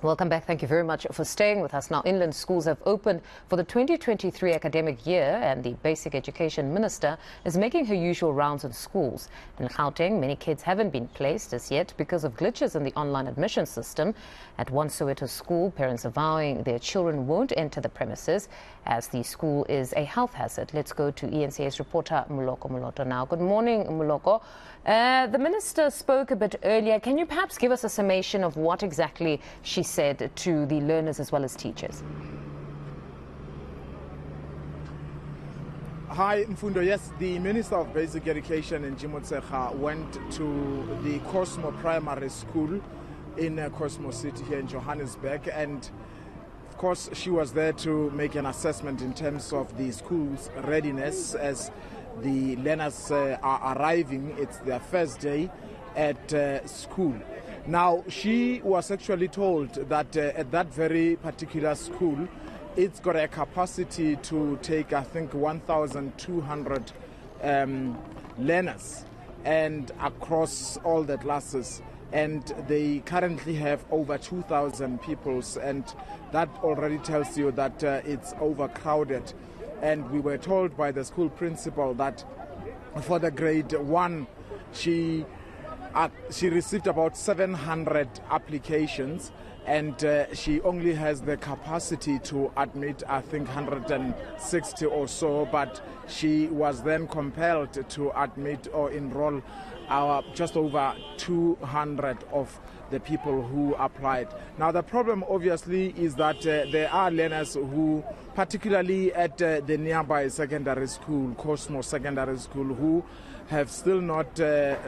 Welcome back. Thank you very much for staying with us. Now, inland schools have opened for the 2023 academic year, and the Basic Education Minister is making her usual rounds in schools. In Gauteng, many kids haven't been placed as yet because of glitches in the online admission system. At one Soweto school, parents are vowing their children won't enter the premises as the school is a health hazard. Let's go to eNCA's reporter Moloko Moloto now. Good morning, Moloko. The minister spoke a bit earlier. Can you perhaps give us a summation of what exactly she said to the learners as well as teachers? Hi, Mfundo. Yes, the Minister of Basic Education in Jimotseha went to the Cosmo Primary School in Cosmo City here in Johannesburg, and of course she was there to make an assessment in terms of the school's readiness as the learners are arriving. It's their first day at school. Now, she was actually told that at that very particular school, it's got a capacity to take, I think, 1,200 learners and across all the classes. And they currently have over 2,000 pupils, and that already tells you that it's overcrowded. And we were told by the school principal that for the grade 1, she received about 700 applications, and she only has the capacity to admit, I think, 160 or so, but she was then compelled to admit or enroll just over 200 of the people who applied. Now, the problem obviously is that there are learners who, particularly at the nearby secondary school, Cosmo Secondary School, who have still not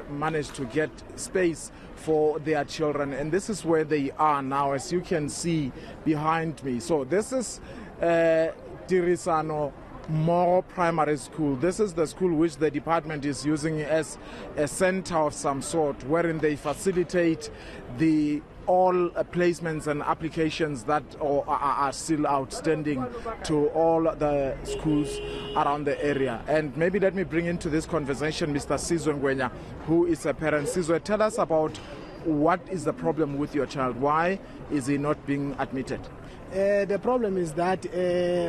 managed to get space for their children. And this is where they are now, as you can see behind me. So this is Tirisano Moro Primary School. This is the school which the department is using as a center of some sort, wherein they facilitate the all placements and applications that are still outstanding to all the schools around the area. And maybe let me bring into this conversation Mr. Sizwe Ngwenya, who is a parent. Sizwe, tell us about what is the problem with your child. Why is he not being admitted? The problem is that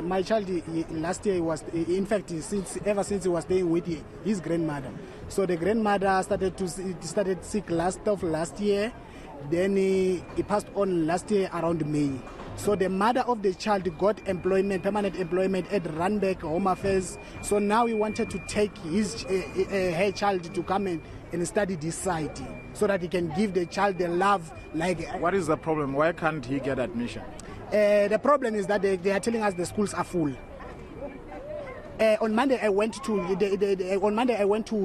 my child last year was, in fact, ever since he was staying with his grandmother. So the grandmother started sick last year. Then he passed on last year around May. So the mother of the child got employment, permanent employment at Randbeck Home Affairs. So now he wanted to take her child to come and study this side so that he can give the child the love. What is the problem? Why can't he get admission? The problem is that they are telling us the schools are full. On Monday I went to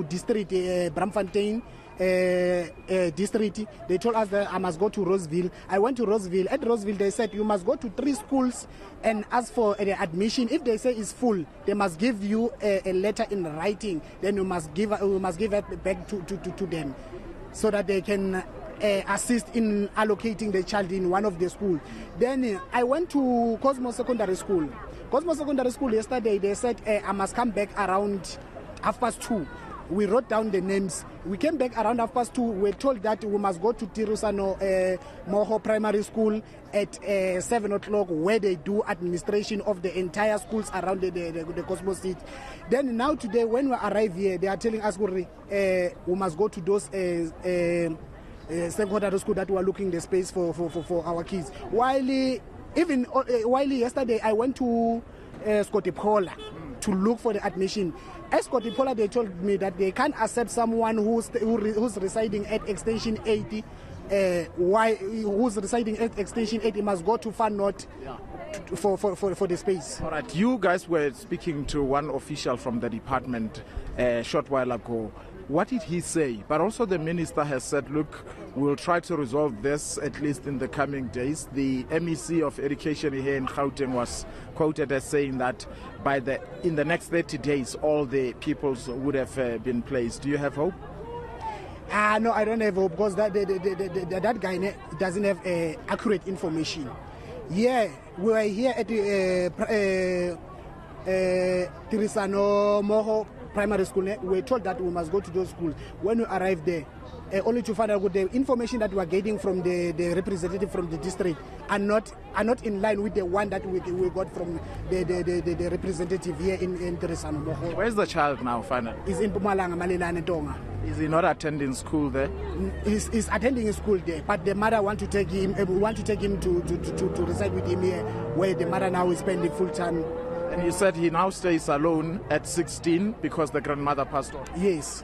district Bramfontein district. They told us that I must go to Roseville. I went to Roseville. At Roseville they said you must go to 3 schools and ask for the admission. If they say it's full, they must give you a letter in writing. Then you must give it back to them so that they can assist in allocating the child in one of the schools. Then I went to Cosmo Secondary School. Cosmo Secondary School yesterday, they said I must come back around 2:30. We wrote down the names. We came back around 2:30. We're told that we must go to Tirusano Moho Primary School at 7 o'clock, where they do administration of the entire schools around the Cosmo City. Then now today, when we arrive here, they are telling us we must go to those secondary school that were looking the space for our kids. While yesterday I went to Scotty Paula to look for the admission. At Scotty Paula, they told me that they can't accept someone who's residing at extension 80. Who's residing at extension 80 must go to Far North for the space. All right, you guys were speaking to one official from the department a short while ago. What did he say? But also the minister has said, look, we'll try to resolve this at least in the coming days. The MEC of Education here in Gauteng was quoted as saying that in the next 30 days, all the pupils would have been placed. Do you have hope? No, I don't have hope because that guy doesn't have accurate information. Yeah, we were here at Tirisano Moho Primary School. We were told that we must go to those schools. When we arrived there, only to find out that the information that we are getting from the representative from the district are not in line with the one that we got from the representative here in Teresano. Where's the child now, finally? He's in Mpumalanga, Malelane, Tonga. Is he not attending school there? He's attending school there, but the mother want to take him to reside with him here, where the mother now is spending full time. And you said he now stays alone at 16 because the grandmother passed on? Yes.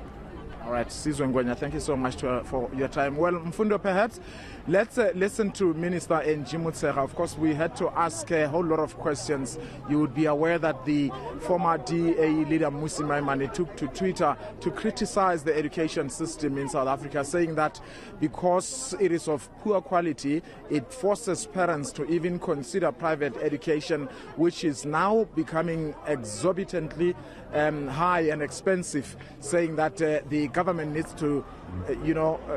All right, Sizwe Ngwenya, thank you so much for your time. Well, Mfundo, perhaps let's listen to Minister eNCA Motsega. Of course, we had to ask a whole lot of questions. You would be aware that the former DA leader Mmusi Maimane took to Twitter to criticize the education system in South Africa, saying that because it is of poor quality, it forces parents to even consider private education, which is now becoming exorbitantly high and expensive, saying that the government needs to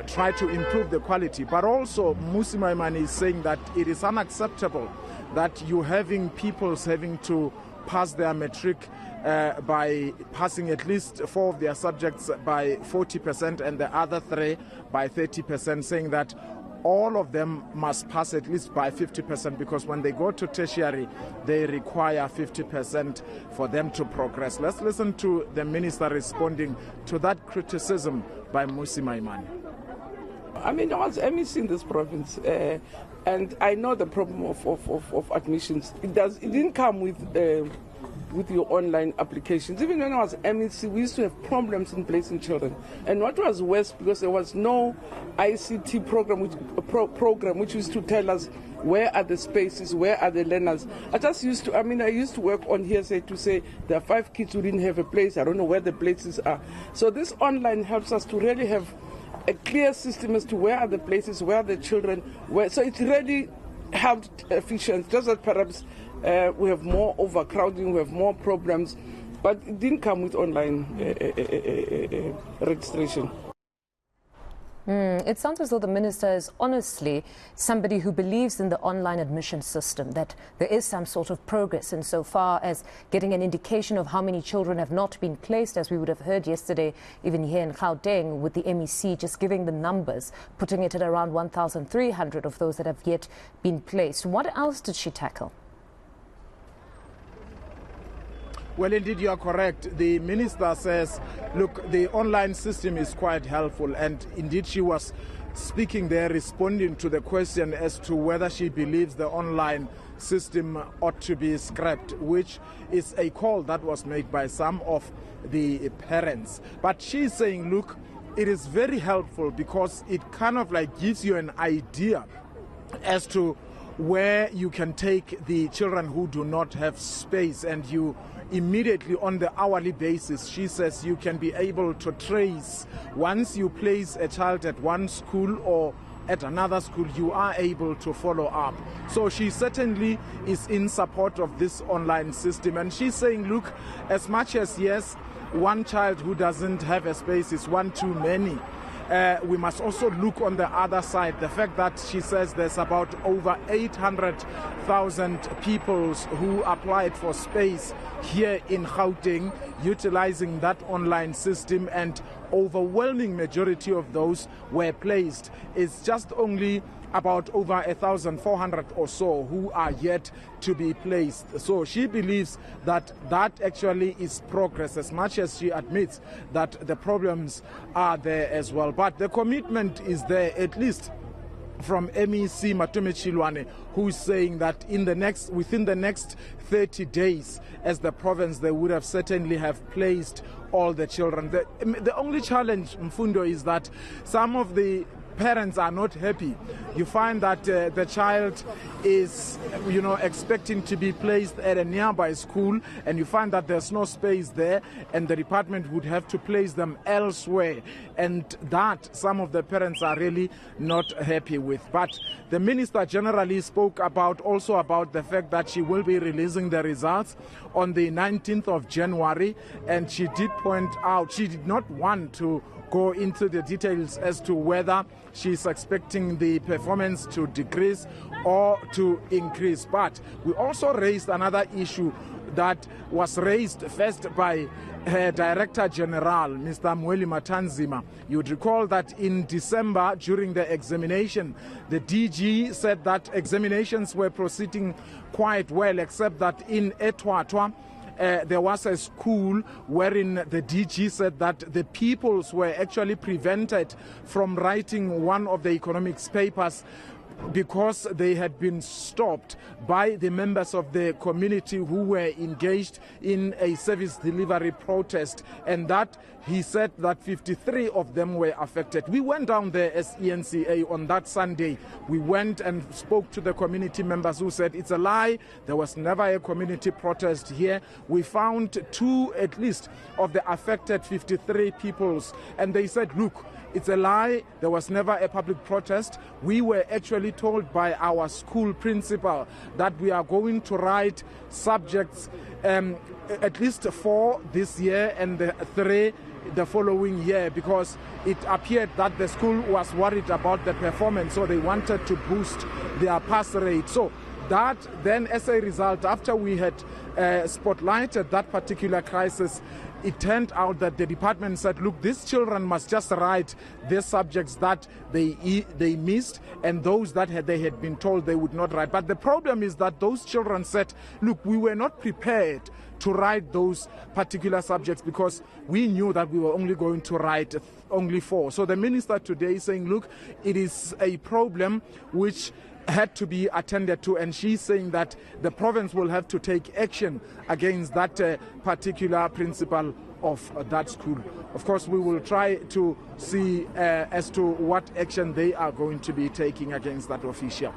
try to improve the quality. But also Mmusi Maimane is saying that it is unacceptable that you're having pupils having to pass their matric by passing at least 4 of their subjects by 40% and the other 3 by 30%, saying that all of them must pass at least by 50%, because when they go to tertiary, they require 50% for them to progress. Let's listen to the minister responding to that criticism by Mmusi Maimane. I mean, I was MEC in this province, and I know the problem of admissions. It didn't come with your online applications. Even when I was MEC, we used to have problems in placing children. And what was worse, because there was no ICT program which used to tell us where are the spaces, where are the learners. I used to work on hearsay to say there are 5 kids who didn't have a place. I don't know where the places are. So this online helps us to really have a clear system as to where are the places, where are the children, so it really helped efficiency. Just that perhaps we have more overcrowding, we have more problems, but it didn't come with online registration. It sounds as though the minister is honestly somebody who believes in the online admission system, that there is some sort of progress insofar as getting an indication of how many children have not been placed, as we would have heard yesterday, even here in Gauteng, with the MEC just giving the numbers, putting it at around 1,300 of those that have yet been placed. What else did she tackle? Well, indeed, you are correct. The minister says, look, the online system is quite helpful. And indeed, she was speaking there, responding to the question as to whether she believes the online system ought to be scrapped, which is a call that was made by some of the parents. But she's saying, look, it is very helpful because it kind of like gives you an idea as to where you can take the children who do not have space, and you immediately on the hourly basis, she says, you can be able to trace. Once you place a child at one school or at another school, you are able to follow up. So she certainly is in support of this online system. And she's saying, look, as much as, yes, one child who doesn't have a space is one too many, we must also look on the other side. The fact that she says there's about over 800,000 people who applied for space here in Gauteng utilizing that online system, and overwhelming majority of those were placed. It's just only about over 1,400 or so who are yet to be placed. So she believes that that actually is progress, as much as she admits that the problems are there as well. But the commitment is there, at least from MEC Matume Chilwane, who is saying that within the next 30 days, as the province, they would have certainly have placed all the children. The only challenge, Mfundo, is that some of the parents are not happy. You find that the child is, expecting to be placed at a nearby school, and you find that there's no space there, and the department would have to place them elsewhere. And that some of the parents are really not happy with. But the minister generally spoke also about the fact that she will be releasing the results on the 19th of January, and she did point out she did not want to go into the details as to whether she's expecting the performance to decrease or to increase. But we also raised another issue that was raised first by her Director General, Mr. Mweli Matanzima. You'd recall that in December, during the examination, the DG said that examinations were proceeding quite well, except that in eThwathwa, there was a school wherein the DG said that the pupils were actually prevented from writing one of the economics papers because they had been stopped by the members of the community who were engaged in a service delivery protest, and that he said that 53 of them were affected. We went down there as eNCA on that Sunday. We went and spoke to the community members who said it's a lie. There was never a community protest here. We found two at least of the affected 53 peoples, and they said, look, it's a lie. There was never a public protest. We were actually told by our school principal that we are going to write subjects, at least 4 this year and 3 the following year, because it appeared that the school was worried about the performance, so they wanted to boost their pass rate. So that then, as a result, after we had spotlighted that particular crisis, it turned out that the department said, look, these children must just write the subjects that they missed, and those that they had been told they would not write. But the problem is that those children said, look, we were not prepared to write those particular subjects because we knew that we were only going to write only 4. So the minister today is saying, look, it is a problem which had to be attended to, and she's saying that the province will have to take action against that particular principal of that school. Of course, we will try to see as to what action they are going to be taking against that official.